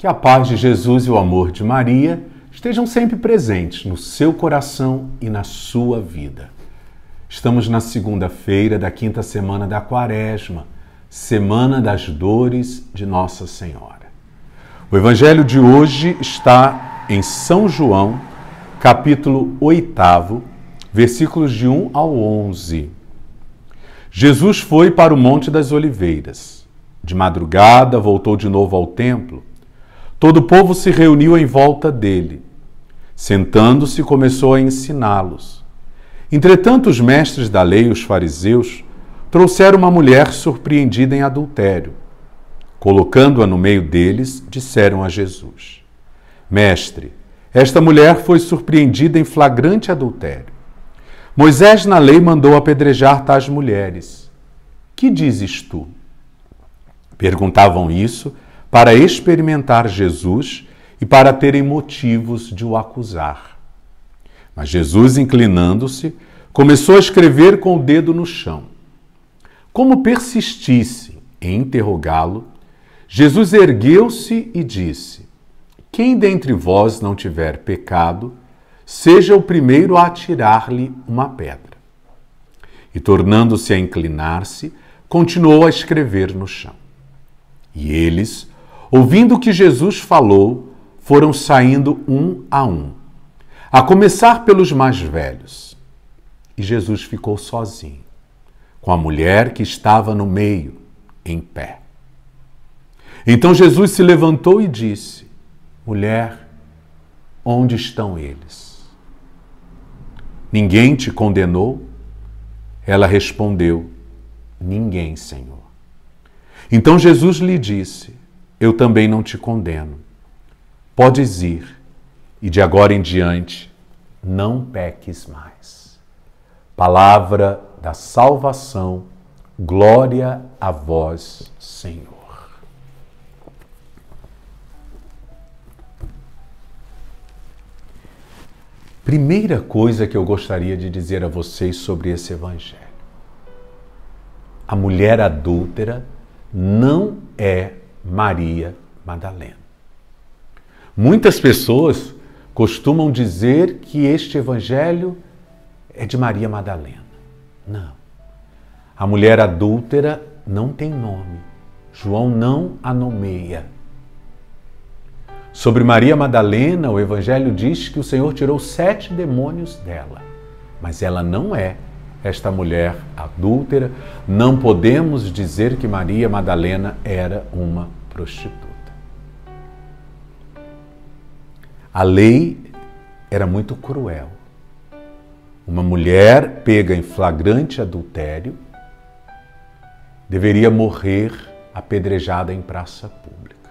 Que a paz de Jesus e o amor de Maria estejam sempre presentes no seu coração e na sua vida. Estamos na segunda-feira da quinta semana da Quaresma, Semana das Dores de Nossa Senhora. O evangelho de hoje está em São João, capítulo 8, versículos de 1 ao 11. Jesus foi para o Monte das Oliveiras. De madrugada voltou de novo ao templo. Todo o povo se reuniu em volta dele. Sentando-se, começou a ensiná-los. Entretanto, os mestres da lei e os fariseus trouxeram uma mulher surpreendida em adultério. Colocando-a no meio deles, disseram a Jesus: Mestre, esta mulher foi surpreendida em flagrante adultério. Moisés na lei mandou apedrejar tais mulheres. Que dizes tu? Perguntavam isso para experimentar Jesus e para terem motivos de o acusar. Mas Jesus, inclinando-se, começou a escrever com o dedo no chão. Como persistisse em interrogá-lo, Jesus ergueu-se e disse: Quem dentre vós não tiver pecado, seja o primeiro a atirar-lhe uma pedra. E tornando-se a inclinar-se, continuou a escrever no chão. E eles, ouvindo o que Jesus falou, foram saindo um, a começar pelos mais velhos. E Jesus ficou sozinho, com a mulher que estava no meio, em pé. Então Jesus se levantou e disse: Mulher, onde estão eles? Ninguém te condenou? Ela respondeu: Ninguém, Senhor. Então Jesus lhe disse: Eu também não te condeno. Podes ir, e de agora em diante não peques mais. Palavra da salvação, glória a vós, Senhor. Primeira coisa que eu gostaria de dizer a vocês sobre esse evangelho. A mulher adúltera não é Maria Madalena. Muitas pessoas costumam dizer que este evangelho é de Maria Madalena. Não. A mulher adúltera não tem nome. João não a nomeia. Sobre Maria Madalena, o evangelho diz que o Senhor tirou 7 demônios dela. Mas ela não é esta mulher adúltera. Não podemos dizer que Maria Madalena era uma prostituta. A lei era muito cruel. Uma mulher pega em flagrante adultério deveria morrer apedrejada em praça pública.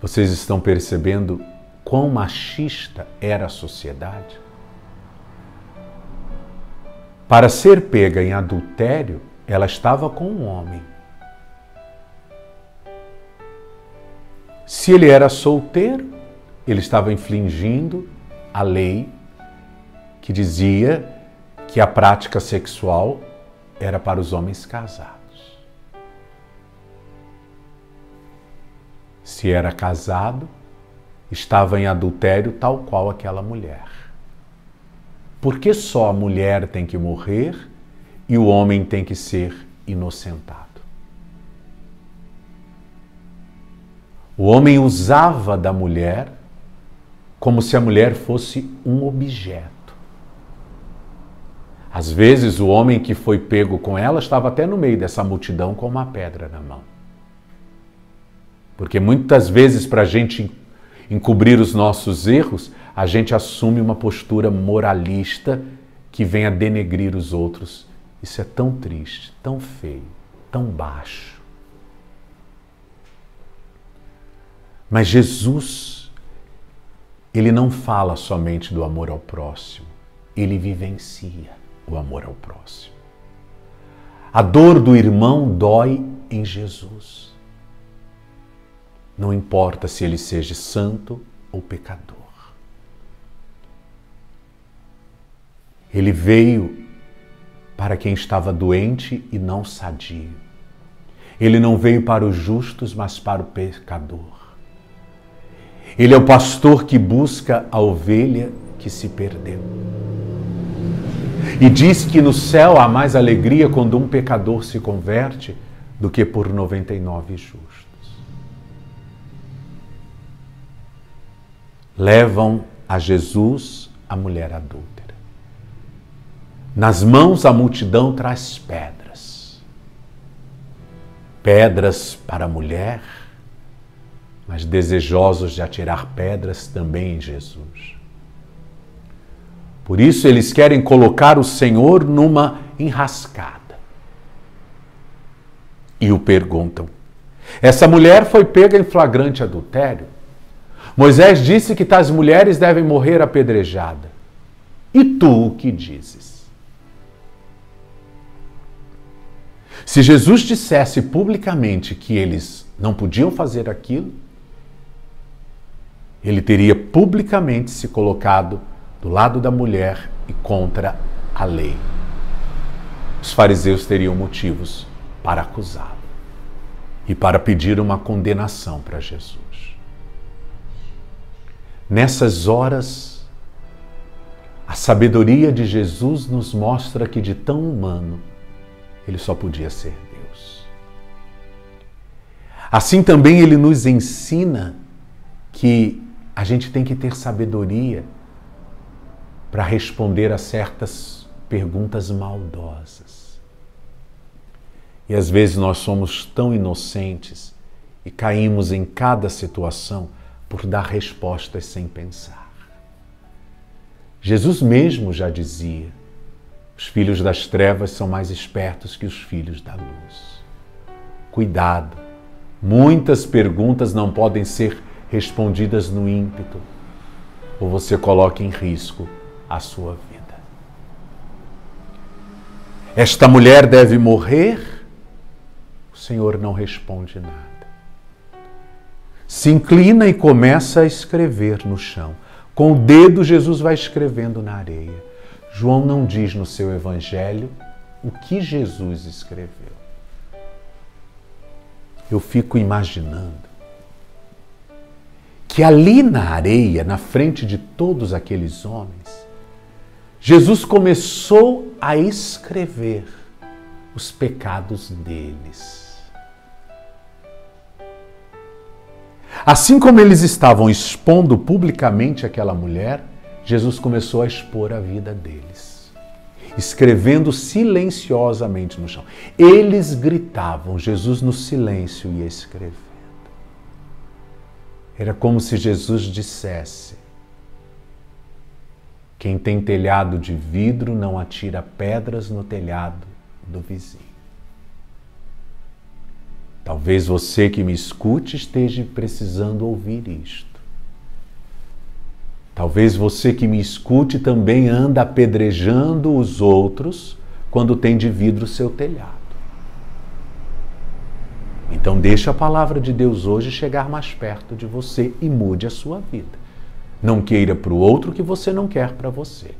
Vocês estão percebendo quão machista era a sociedade? Para ser pega em adultério, ela estava com um homem. Se ele era solteiro, ele estava infringindo a lei que dizia que a prática sexual era para os homens casados. Se era casado, estava em adultério tal qual aquela mulher. Por que só a mulher tem que morrer e o homem tem que ser inocentado? O homem usava da mulher como se a mulher fosse um objeto. Às vezes o homem que foi pego com ela estava até no meio dessa multidão com uma pedra na mão. Porque muitas vezes, para a gente encobrir os nossos erros, a gente assume uma postura moralista que vem a denegrir os outros. Isso é tão triste, tão feio, tão baixo. Mas Jesus, ele não fala somente do amor ao próximo, ele vivencia o amor ao próximo. A dor do irmão dói em Jesus. Não importa se ele seja santo ou pecador. Ele veio para quem estava doente e não sadio. Ele não veio para os justos, mas para o pecador. Ele é o pastor que busca a ovelha que se perdeu. E diz que no céu há mais alegria quando um pecador se converte do que por 99 justos. Levam a Jesus a mulher adúltera. Nas mãos a multidão traz pedras. Pedras para a mulher, mas desejosos de atirar pedras também em Jesus. Por isso eles querem colocar o Senhor numa enrascada. E o perguntam. Essa mulher foi pega em flagrante adultério. Moisés disse que tais mulheres devem morrer apedrejada. E tu o que dizes? Se Jesus dissesse publicamente que eles não podiam fazer aquilo, ele teria publicamente se colocado do lado da mulher e contra a lei. Os fariseus teriam motivos para acusá-lo e para pedir uma condenação para Jesus. Nessas horas, a sabedoria de Jesus nos mostra que de tão humano, ele só podia ser Deus. Assim também ele nos ensina que a gente tem que ter sabedoria para responder a certas perguntas maldosas. E às vezes nós somos tão inocentes e caímos em cada situação por dar respostas sem pensar. Jesus mesmo já dizia: os filhos das trevas são mais espertos que os filhos da luz. Cuidado, muitas perguntas não podem ser respondidas no ímpeto, ou você coloca em risco a sua vida. Esta mulher deve morrer? O Senhor não responde nada. Se inclina e começa a escrever no chão. Com o dedo, Jesus vai escrevendo na areia. João não diz no seu evangelho o que Jesus escreveu. Eu fico imaginando que ali na areia, na frente de todos aqueles homens, Jesus começou a escrever os pecados deles. Assim como eles estavam expondo publicamente aquela mulher, Jesus começou a expor a vida deles, escrevendo silenciosamente no chão. Eles gritavam, Jesus no silêncio ia escrevendo. Era como se Jesus dissesse: quem tem telhado de vidro não atira pedras no telhado do vizinho. Talvez você que me escute esteja precisando ouvir isto. Talvez você que me escute também anda apedrejando os outros quando tem de vidro o seu telhado. Então deixe a palavra de Deus hoje chegar mais perto de você e mude a sua vida. Não queira para o outro o que você não quer para você.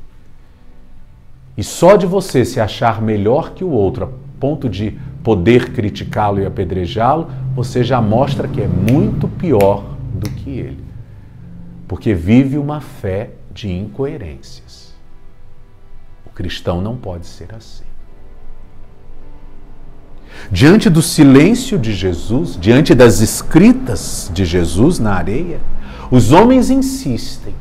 E só de você se achar melhor que o outro, a ponto de poder criticá-lo e apedrejá-lo, você já mostra que é muito pior do que ele. Porque vive uma fé de incoerências. O cristão não pode ser assim. Diante do silêncio de Jesus, diante das escritas de Jesus na areia, os homens insistem.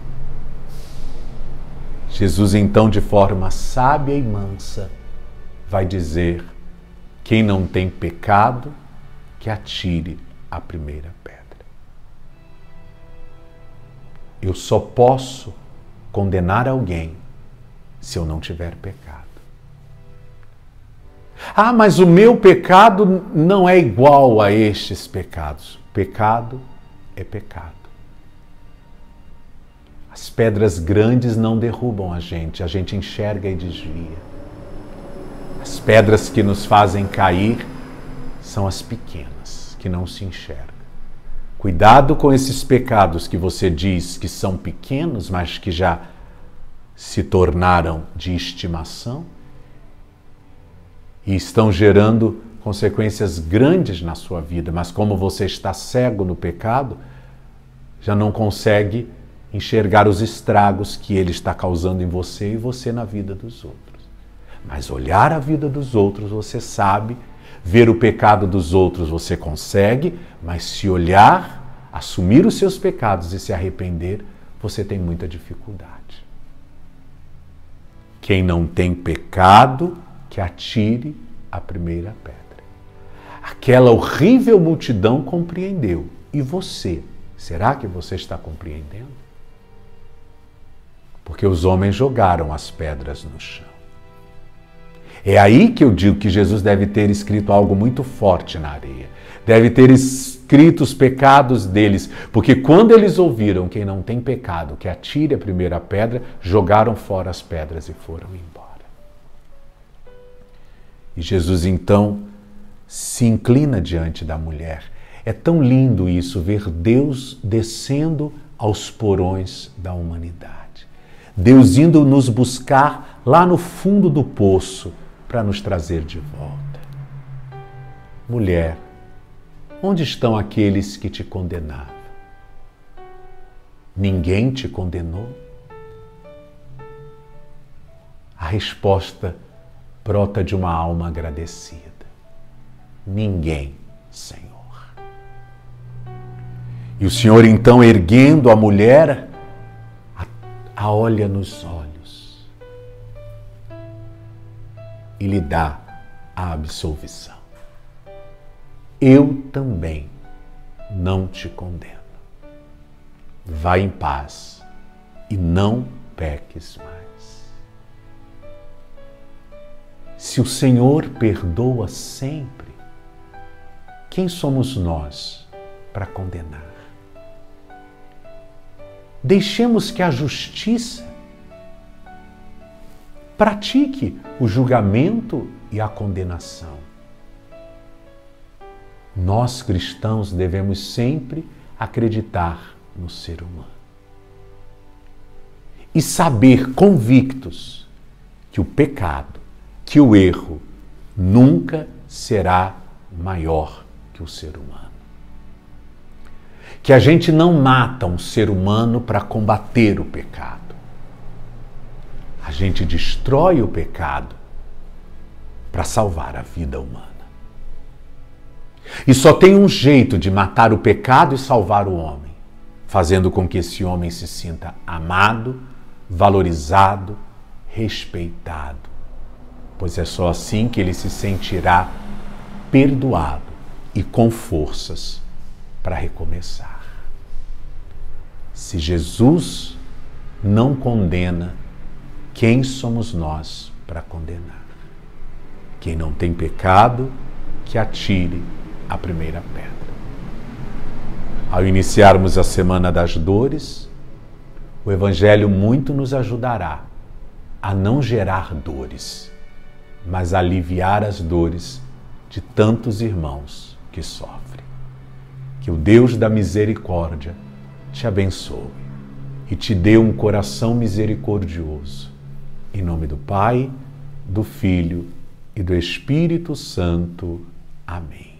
Jesus, então, de forma sábia e mansa, vai dizer: quem não tem pecado, que atire a primeira pedra. Eu só posso condenar alguém se eu não tiver pecado. Ah, mas o meu pecado não é igual a estes pecados. Pecado é pecado. As pedras grandes não derrubam a gente enxerga e desvia. As pedras que nos fazem cair são as pequenas, que não se enxergam. Cuidado com esses pecados que você diz que são pequenos, mas que já se tornaram de estimação e estão gerando consequências grandes na sua vida, mas como você está cego no pecado, já não consegue enxergar os estragos que ele está causando em você e você na vida dos outros. Mas olhar a vida dos outros, você sabe, ver o pecado dos outros você consegue, mas se olhar, assumir os seus pecados e se arrepender, você tem muita dificuldade. Quem não tem pecado, que atire a primeira pedra. Aquela horrível multidão compreendeu. E você? Será que você está compreendendo? Porque os homens jogaram as pedras no chão. É aí que eu digo que Jesus deve ter escrito algo muito forte na areia. Deve ter escrito os pecados deles, porque quando eles ouviram quem não tem pecado, que atire a primeira pedra, jogaram fora as pedras e foram embora. E Jesus então se inclina diante da mulher. É tão lindo isso, ver Deus descendo aos porões da humanidade. Deus indo nos buscar lá no fundo do poço para nos trazer de volta. Mulher, onde estão aqueles que te condenavam? Ninguém te condenou? A resposta brota de uma alma agradecida. Ninguém, Senhor. E o Senhor, então, erguendo a mulher, a olha nos olhos e lhe dá a absolvição. Eu também não te condeno. Vá em paz e não peques mais. Se o Senhor perdoa sempre, quem somos nós para condenar? Deixemos que a justiça pratique o julgamento e a condenação. Nós, cristãos, devemos sempre acreditar no ser humano e saber convictos que o pecado, que o erro nunca será maior que o ser humano. Que a gente não mata um ser humano para combater o pecado. A gente destrói o pecado para salvar a vida humana. E só tem um jeito de matar o pecado e salvar o homem, fazendo com que esse homem se sinta amado, valorizado, respeitado, pois é só assim que ele se sentirá perdoado e com forças para recomeçar. Se Jesus não condena, quem somos nós para condenar? Quem não tem pecado, que atire a primeira pedra. Ao iniciarmos a Semana das Dores, o Evangelho muito nos ajudará a não gerar dores, mas a aliviar as dores de tantos irmãos que sofrem. Que o Deus da misericórdia te abençoe e te dê um coração misericordioso. Em nome do Pai, do Filho e do Espírito Santo. Amém.